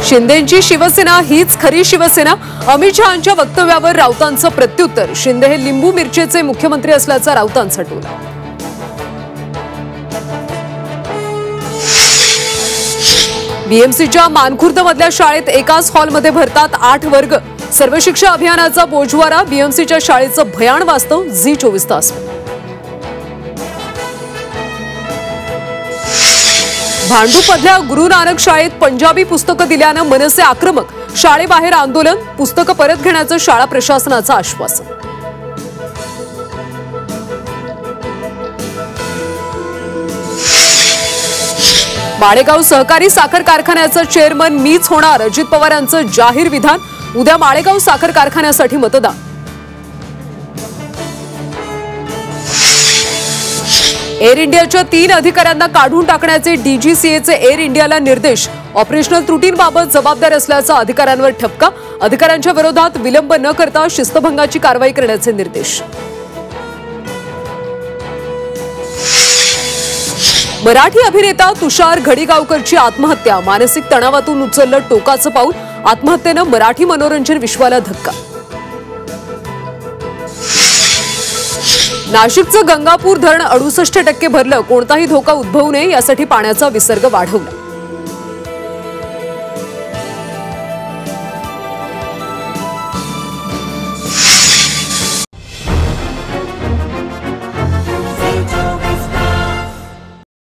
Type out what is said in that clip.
शिंदेंची शिवसेना हीच खरी शिवसेना। अमित शहांच्या वक्तव्यावर राऊतांचं प्रत्युत्तर। शिंदे हे लिंबू मिरचीचे मुख्यमंत्री असल्याचा राऊतांचा टोला। बीएमसीच्या मानखुर्दमधल्या शाळेत एकाच हॉलमध्ये भरतात 8 वर्ग। सर्व शिक्षा अभियानाचा बोजवारा। बीएमसीच्या शाळेचं भयाण वास्तव। झी 24 तास। भांडूपमधल्या गुरु नानक शाळेत पंजाबी पुस्तकं दिल्यानं मनसे आक्रमक। शाळेबाहेर आंदोलन। पुस्तकं परत घेण्याचं शाळा प्रशासनाचं आश्वासन। माळेगाव सहकारी साखर कारखान्याचा चेअरमन मीच होणार। अजित पवारांचं जाहीर विधान। उद्या माळेगाव साखर कारखान्यासाठी मतदान। एअर इंडियाच्या 3 अधिकाऱ्यांना काढून टाकण्याचे डीजीसीएचे एअर इंडियाला निर्देश। ऑपरेशनल त्रुटींबाबत जबाबदार असल्याचा अधिकाऱ्यांवर ठपका। अधिकाऱ्यांच्या विरोधात विलंब न करता शिस्तभंगाची कारवाई करण्याचे निर्देश। मराठी अभिनेता तुषार घडीगावकरची आत्महत्या। मानसिक तणावातून उचललं टोकाचं पाऊल। आत्महत्येनं मराठी मनोरंजन विश्वाला धक्का। नाशिकचं गंगापूर धरण 68% भरलं। कोणताही धोका उद्भवू नये यासाठी पाण्याचा विसर्ग वाढवला।